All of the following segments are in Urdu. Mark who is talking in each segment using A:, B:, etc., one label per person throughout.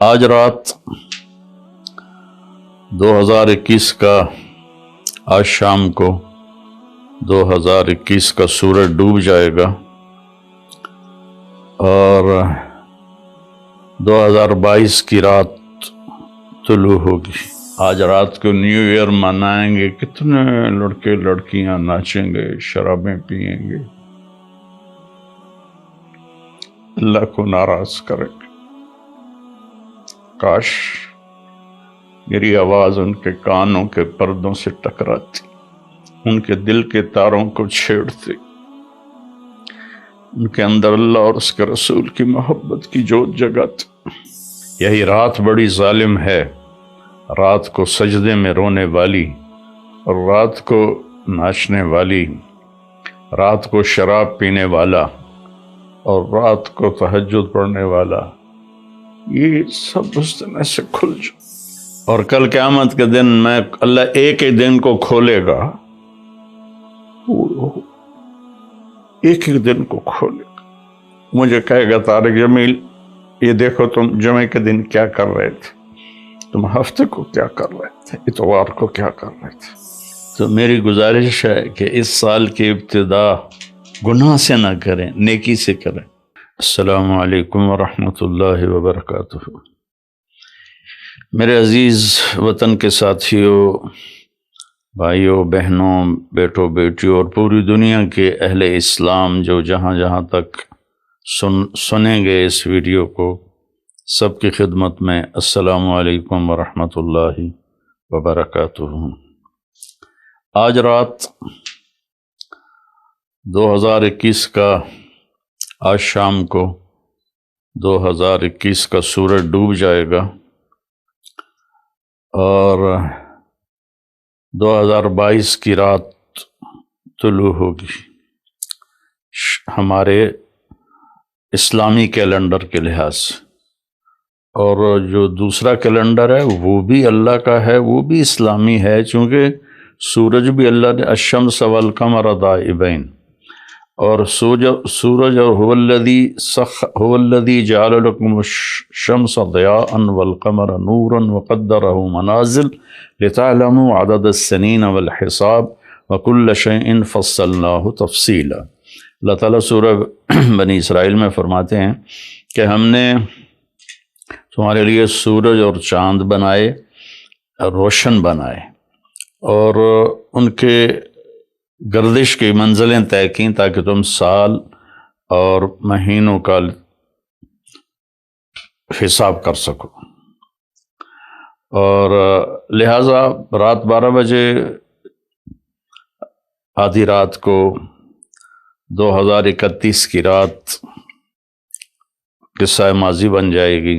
A: آج رات 2021 کا آج شام کو 2021 کا سورج ڈوب جائے گا اور 2022 کی رات طلوع ہوگی۔ آج رات کو نیو ایئر منائیں گے، کتنے لڑکے لڑکیاں ناچیں گے، شرابیں پئیں گے، اللہ کو ناراض کریں گے۔ کاش میری آواز ان کے کانوں کے پردوں سے ٹکراتی، ان کے دل کے تاروں کو چھیڑتی، ان کے اندر اللہ اور اس کے رسول کی محبت کی جوت جگاتی۔ یہی رات بڑی ظالم ہے، رات کو سجدے میں رونے والی، اور رات کو ناچنے والی، رات کو شراب پینے والا، اور رات کو تہجد پڑھنے والا، یہ سب اس دن ایسے کھل جائے۔ اور کل قیامت کے دن میں اللہ ایک ہی دن کو کھولے گا، ایک ہی دن کو کھولے گا۔ مجھے کہے گا طارق جمیل یہ دیکھو تم جمعہ کے دن کیا کر رہے تھے، تم ہفتے کو کیا کر رہے تھے، اتوار کو کیا کر رہے تھے۔ تو میری گزارش ہے کہ اس سال کی ابتدا گناہ سے نہ کریں، نیکی سے کریں۔ السلام علیکم ورحمۃ اللہ وبرکاتہ۔ میرے عزیز وطن کے ساتھیوں، بھائیوں، بہنوں، بیٹوں، بیٹیوں اور پوری دنیا کے اہل اسلام جو جہاں جہاں تک سنیں گے اس ویڈیو کو، سب کی خدمت میں السلام علیکم ورحمۃ اللہ وبرکاتہ۔ آج رات 2021 کا آج شام کو 2021 کا سورج ڈوب جائے گا اور 2022 کی رات طلوع ہوگی ہمارے اسلامی کیلنڈر کے لحاظ سے۔ اور جو دوسرا کیلنڈر ہے وہ بھی اللہ کا ہے، وہ بھی اسلامی ہے، چونکہ سورج بھی اللہ نے الشمس والقمر دائبین، اور سورج اور هو الذی جعل لکم الشمس ضیاء والقمر نورا وقدرہ منازل لتعلموا عدد السنین والحساب وکل شیء فصلناہ تفصیلا۔ اللہ تعالیٰ سورہ بنی اسرائیل میں فرماتے ہیں کہ ہم نے تمہارے لیے سورج اور چاند بنائے، روشن بنائے، اور ان کے گردش کی منزلیں طے کیں تاکہ تم سال اور مہینوں کا حساب کر سکو۔ اور لہٰذا رات 12 بجے آدھی رات کو 2031 کی رات قصہ ماضی بن جائے گی،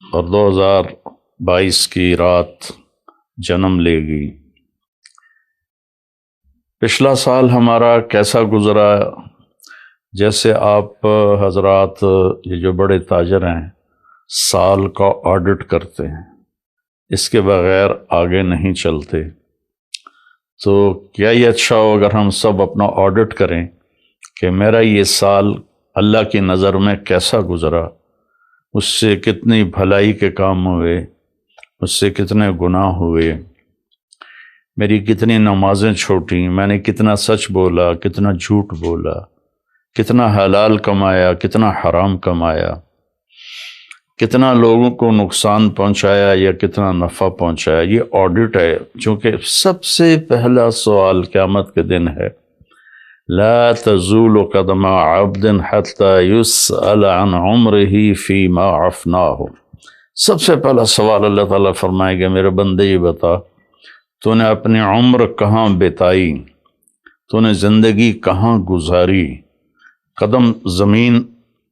A: اور 2022 کی رات جنم لے گی۔ پچھلا سال ہمارا کیسا گزرا؟ جیسے آپ حضرات یہ جو بڑے تاجر ہیں سال کا آڈٹ کرتے ہیں، اس کے بغیر آگے نہیں چلتے، تو کیا یہ اچھا ہو اگر ہم سب اپنا آڈٹ کریں کہ میرا یہ سال اللہ کی نظر میں کیسا گزرا، اس سے کتنی بھلائی کے کام ہوئے، اس سے کتنے گناہ ہوئے، میری کتنی نمازیں چھوٹیں، میں نے کتنا سچ بولا، کتنا جھوٹ بولا، کتنا حلال کمایا، کتنا حرام کمایا، کتنا لوگوں کو نقصان پہنچایا یا کتنا نفع پہنچایا۔ یہ آڈٹ ہے، چونکہ سب سے پہلا سوال قیامت کے دن ہے، لا تزول قدم عبد حتى يسأل عن عمره فيما افناه۔ سب سے پہلا سوال اللہ تعالیٰ فرمائے گا، میرے بندے یہ بتا تو نے اپنی عمر کہاں بتائی، تو نے زندگی کہاں گزاری۔ قدم زمین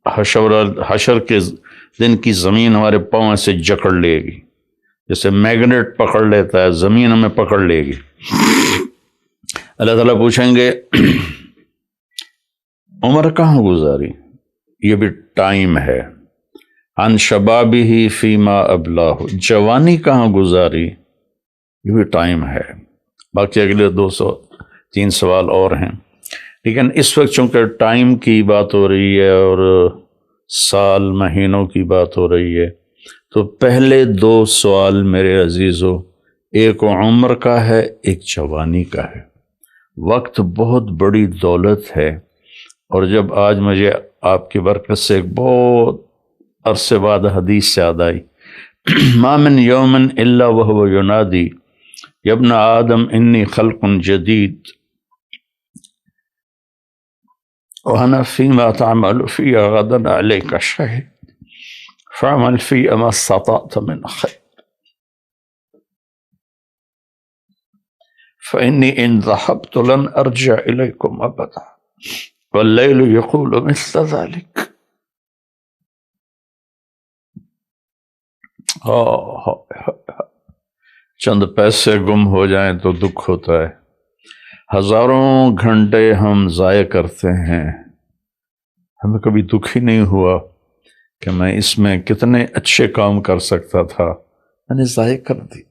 A: حشر کے دن کی زمین ہمارے پاؤں سے جکڑ لے گی، جیسے میگنیٹ پکڑ لیتا ہے، زمین ہمیں پکڑ لے گی۔ اللہ تعالیٰ پوچھیں گے عمر کہاں گزاری، یہ بھی ٹائم ہے۔ عن شبابہ فیما ابلاہ، جوانی کہاں گزاری، یہ بھی ٹائم ہے۔ باقی اگلے 203 سوال اور ہیں، لیکن اس وقت چونکہ ٹائم کی بات ہو رہی ہے اور سال مہینوں کی بات ہو رہی ہے، تو پہلے دو سوال میرے عزیزو، ایک عمر کا ہے، ایک جوانی کا ہے۔ وقت بہت بڑی دولت ہے، اور جب آج مجھے آپ کی برکت سے ایک بہت عرصے بعد حدیث یاد آئی، ما من یوم الا وهو ینادی یا ابن آدم انی خلق جدید وانا فیما تعمل فی غدا علیک شہید فاعمل فی ما استطعت من خیر فإنی ان ذهبت لن ارجع الیکم ابدا واللیل یقول مثل ذلك۔ چند پیسے گم ہو جائیں تو دکھ ہوتا ہے، ہزاروں گھنٹے ہم ضائع کرتے ہیں، ہمیں کبھی دکھ ہی نہیں ہوا کہ میں اس میں کتنے اچھے کام کر سکتا تھا، میں نے ضائع کر دی۔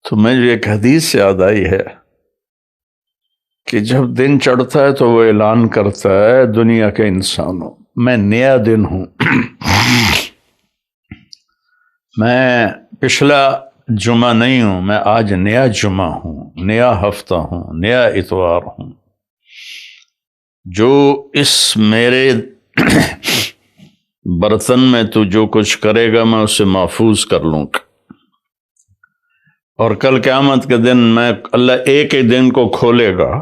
A: تو مجھے ایک حدیث یاد آئی ہے کہ جب دن چڑھتا ہے تو وہ اعلان کرتا ہے دنیا کے انسانوں، میں نیا دن ہوں، میں پچھلا جمعہ نہیں ہوں، میں آج نیا جمعہ ہوں، نیا ہفتہ ہوں، نیا اتوار ہوں۔ جو اس میرے برتن میں تو جو کچھ کرے گا میں اسے محفوظ کر لوں گا، اور کل قیامت کے دن میں اللہ ایک ہی دن کو کھولے گا،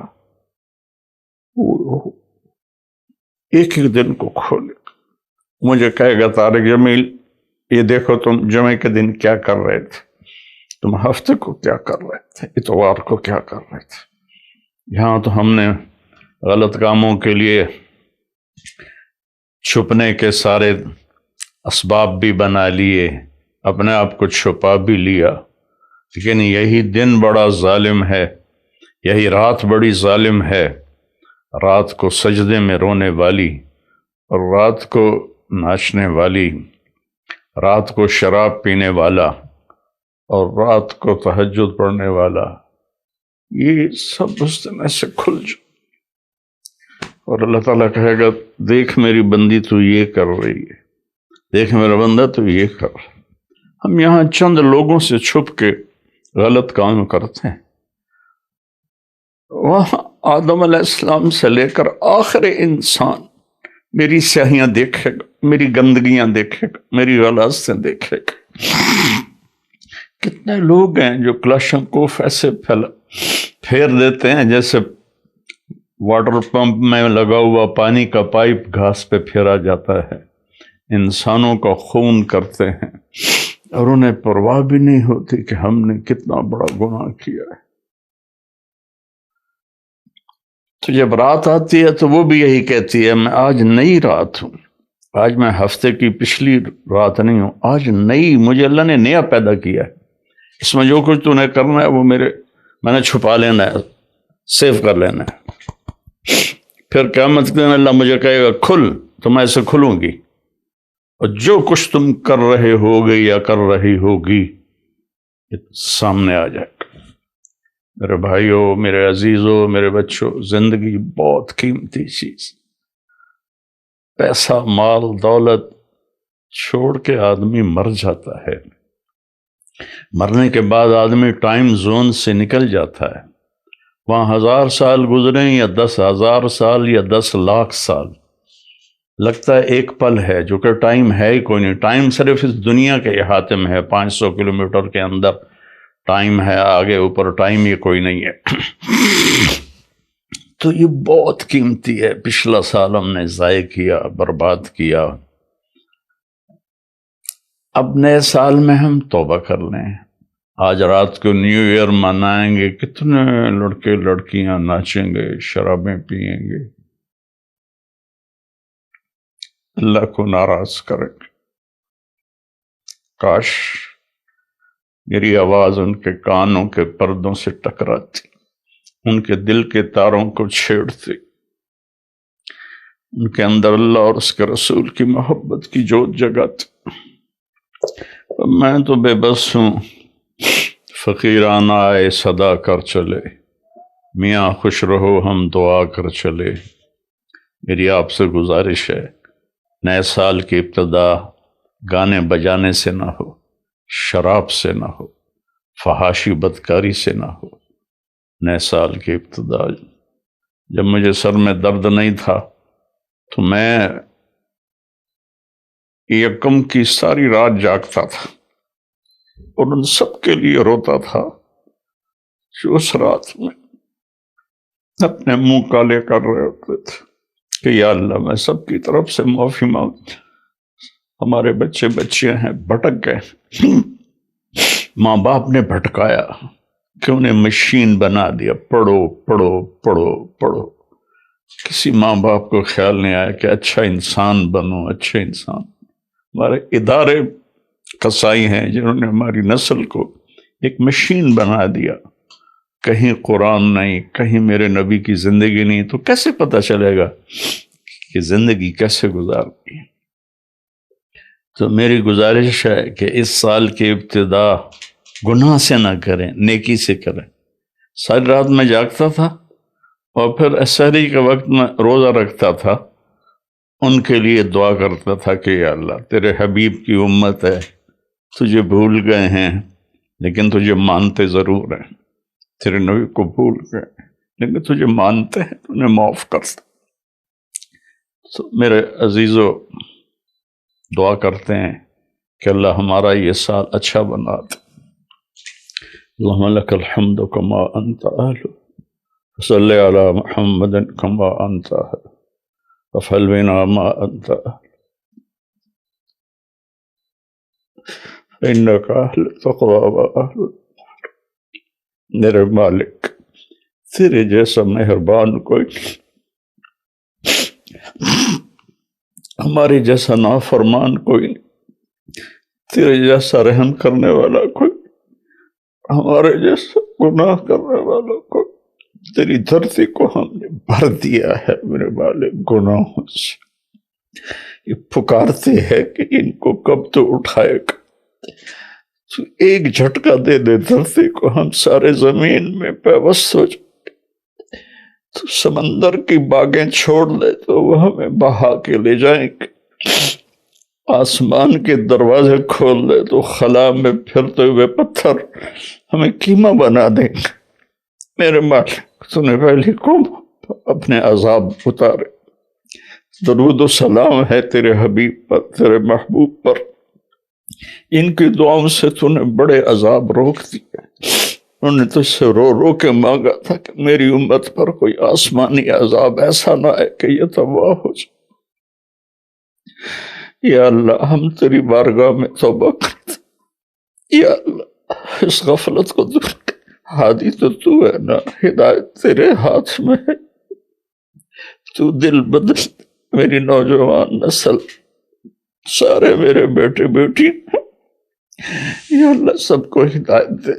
A: ایک ہی دن کو کھولے گا، مجھے کہے گا طارق جمیل یہ دیکھو تم جمعے کے دن کیا کر رہے تھے، تم ہفتے کو کیا کر رہے تھے، اتوار کو کیا کر رہے تھے۔ یہاں تو ہم نے غلط کاموں کے لیے چھپنے کے سارے اسباب بھی بنا لیے، اپنے آپ کو چھپا بھی لیا، لیکن یہی دن بڑا ظالم ہے، یہی رات بڑی ظالم ہے، رات کو سجدے میں رونے والی، اور رات کو ناچنے والی، رات کو شراب پینے والا، اور رات کو تہجد پڑھنے والا، یہ سب اس دن ایسے کھل جائے، اور اللہ تعالیٰ کہے گا دیکھ میری بندی تو یہ کر رہی ہے، دیکھ میرا بندہ تو یہ کر رہا ہے۔ ہم یہاں چند لوگوں سے چھپ کے غلط کام کرتے ہیں، وہاں آدم علیہ السلام سے لے کر آخر انسان میری سیاہیاں دیکھے گا، میری گندگیاں دیکھے گا، میری غلاظتیں دیکھے گا۔ کتنے لوگ ہیں جو کلاشنکوف ایسے پھیر دیتے ہیں جیسے واٹر پمپ میں لگا ہوا پانی کا پائپ گھاس پہ پھیرا جاتا ہے، انسانوں کا خون کرتے ہیں، اور انہیں پرواہ بھی نہیں ہوتی کہ ہم نے کتنا بڑا گناہ کیا ہے۔ تو جب رات آتی ہے تو وہ بھی یہی کہتی ہے میں آج نئی رات ہوں، آج میں ہفتے کی پچھلی رات نہیں ہوں، آج نئی، مجھے اللہ نے نیا پیدا کیا ہے، اس میں جو کچھ تو نے کرنا ہے وہ میں نے چھپا لینا ہے، سیو کر لینا ہے۔ پھر قیامت کے دن اللہ مجھے کہے گا کھل، تو میں اسے کھلوں گی، اور جو کچھ تم کر رہے ہوگے یا کر رہی ہوگی یہ سامنے آ جائے گا۔ میرے بھائیوں، میرے عزیزوں، میرے بچوں، زندگی بہت قیمتی چیز، پیسہ مال دولت چھوڑ کے آدمی مر جاتا ہے، مرنے کے بعد آدمی ٹائم زون سے نکل جاتا ہے، وہاں 1000 سال گزریں یا 10,000 سال یا 10 لاکھ سال، لگتا ہے ایک پل ہے، جو کہ ٹائم ہے ہی کوئی نہیں، ٹائم صرف اس دنیا کے احاطے میں ہے، 500 کلومیٹر کے اندر ٹائم ہے، آگے اوپر ٹائم یہ کوئی نہیں ہے۔ تو یہ بہت قیمتی ہے، پچھلا سال ہم نے ضائع کیا، برباد کیا، اب نئے سال میں ہم توبہ کر لیں۔ آج رات کو نیو ایئر منائیں گے، کتنے لڑکے لڑکیاں ناچیں گے، شرابیں پئیں گے، اللہ کو ناراض کریں گے۔ کاش میری آواز ان کے کانوں کے پردوں سے ٹکراتی، ان کے دل کے تاروں کو چھیڑتی، ان کے اندر اللہ اور اس کے رسول کی محبت کی جوت جگاتی۔ میں تو بے بس ہوں، فقیرانہ آئے صدا کر چلے، میاں خوش رہو ہم دعا کر چلے۔ میری آپ سے گزارش ہے، نئے سال کی ابتدا گانے بجانے سے نہ ہو، شراب سے نہ ہو، فحاشی بدکاری سے نہ ہو۔ نئے سال کی ابتدا جب مجھے سر میں درد نہیں تھا تو میں یکم کی ساری رات جاگتا تھا اور ان سب کے لیے روتا تھا جو اس رات میں اپنے منہ کالے کر رہے ہوتے تھے کہ یا اللہ میں سب کی طرف سے معافی مانگ، ہمارے بچے بچیاں ہیں بھٹک گئے، ماں باپ نے بھٹکایا کہ انہیں مشین بنا دیا، پڑھو پڑھو پڑھو پڑھو۔ کسی ماں باپ کو خیال نہیں آیا کہ اچھا انسان بنو، اچھا انسان۔ ہمارے ادارے قصائی ہیں جنہوں نے ہماری نسل کو ایک مشین بنا دیا، کہیں قرآن نہیں، کہیں میرے نبی کی زندگی نہیں، تو کیسے پتہ چلے گا کہ زندگی کیسے گزارتی ہے؟ تو میری گزارش ہے کہ اس سال کی ابتدا گناہ سے نہ کریں، نیکی سے کریں۔ ساری رات میں جاگتا تھا اور پھر سحری کے وقت میں روزہ رکھتا تھا، ان کے لیے دعا کرتا تھا کہ یا اللہ تیرے حبیب کی امت ہے، تجھے بھول گئے ہیں لیکن تجھے مانتے ضرور ہیں، تیرے نبی کو بھول گئے لیکن تجھے مانتے ہیں، تو انہیں معاف کر دے۔ تو میرے عزیزو دعا کرتے ہیں کہ اللہ ہمارا یہ سال اچھا بنا دے۔ اللہم لک الحمد کما انت اہل، صلی علی محمد کما انت اہل، وفعل بنا ما انت اہل، انک اہل تقوی و اہل۔ میرے مالک تیرے جیسا مہربان کوئی نہیں، ہمارے جیسا نافرمان کوئی نہیں، تیرے جیسا رحم کرنے والا کوئی، ہمارے جیسا گناہ کرنے والا کوئی۔ تیری دھرتی کو ہم نے بھر دیا ہے میرے مالک گناہوں سے، یہ پکارتے ہیں کہ ان کو کب تو اٹھائے گا۔ تو ایک جھٹکا دے دے دھرتی کو، ہم سارے زمین میں پیوست ہو جائیں۔ تو سمندر کی باغیں چھوڑ دے تو وہ ہمیں بہا کے لے جائیں گے، آسمان کے دروازے کھول دے تو خلا میں پھرتے ہوئے پتھر ہمیں قیمہ بنا دیں گے۔ میرے مالک تو نے پہلی قوم اپنے عذاب اتارے۔ درود و سلام ہے تیرے حبیب پر، تیرے محبوب پر، ان کی دعاؤں سے تو نے بڑے عذاب روک دیے۔ انہوں نے تجھ سے رو رو کے مانگا تھا کہ میری امت پر کوئی آسمانی عذاب ایسا نہ آئے کہ یہ تباہ ہو جائے۔ یا اللہ ہم تیری بارگاہ میں توبہ کرتے، یا اللہ اس غفلت کو دور کر۔ ہادی تو ہے نا، ہدایت تیرے ہاتھ میں ہے، تو دل بدل میری نوجوان نسل، سارے میرے بیٹے بیٹی، یا اللہ سب کو ہدایت دے،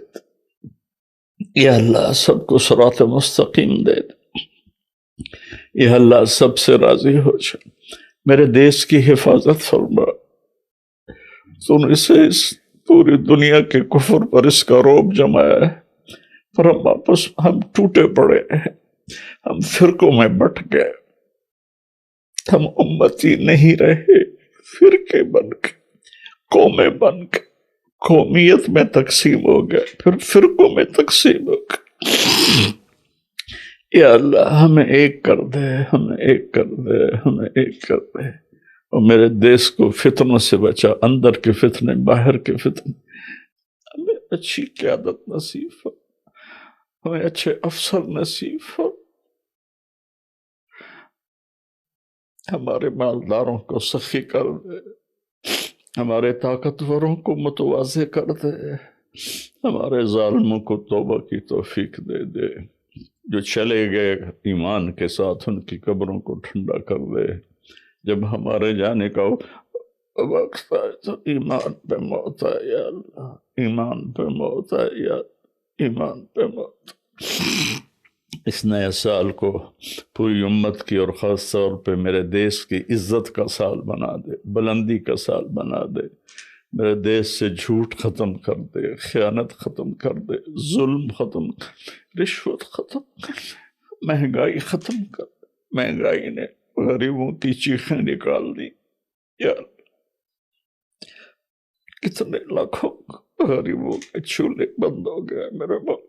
A: یا اللہ سب کو صراط مستقیم دے، یا اللہ سب سے راضی ہو جائے۔ میرے دیش کی حفاظت فرما، تو نے اسے اس پوری دنیا کے کفر پر اس کا روب جمایا ہے، پر ہم واپس ہم ٹوٹے پڑے ہیں، ہم فرقوں میں بٹ گئے، ہم امتی نہیں رہے، فرقے بن گئے، قومیں بن گئے، قومیت میں تقسیم ہو گئے، پھر فرقوں میں تقسیم ہو گئے۔ یا اللہ ہمیں ایک کر دے، ہمیں ایک کر دے، ہمیں ایک کر دے، اور میرے دیش کو فتنوں سے بچا، اندر کے فتنے، باہر کے فتنے۔ ہمیں اچھی قیادت نصیب ہو، ہمیں اچھے افسر نصیب ہو، ہمارے مالداروں کو سخی کر دے، ہمارے طاقتوروں کو متواضع کر دے، ہمارے ظالموں کو توبہ کی توفیق دے دے، جو چلے گئے ایمان کے ساتھ ان کی قبروں کو ٹھنڈا کر دے۔ جب ہمارے جانے کا وقت آئے تو ایمان پہ موت آئے، یا اللہ ایمان پہ موت آئے، یا ایمان پہ موت۔ اس نئے سال کو پوری امت کی اور خاص طور پہ میرے دیش کی عزت کا سال بنا دے، بلندی کا سال بنا دے، میرے دیش سے جھوٹ ختم کر دے، خیانت ختم کر دے، ظلم ختم کر دے، رشوت ختم کر دے، مہنگائی ختم کر دے۔ مہنگائی نے غریبوں کی چیخیں نکال دی، یا کتنے لاکھوں غریبوں کے چولہے بند ہو گئے میرے باپ،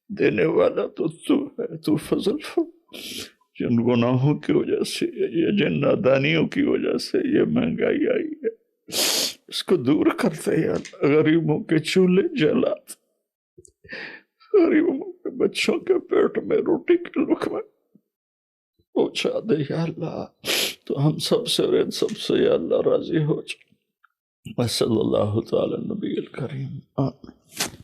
A: دینے والا تو ہے، تو فضل جن گناہوں کی وجہ سے یہ جن نادانیوں کی وجہ سے یہ مہنگائی آئی ہے، اس کو دور کرتے یا اللہ، غریبوں کے چولہے جلاتے، غریبوں کے بچوں کے پیٹ میں روٹی کے لقمے پہنچا دے یا اللہ، تو ہم سب سے اور ان سب سے یا اللہ راضی ہو جائے۔ صلی اللہ تعالی نبی الکریم آمین۔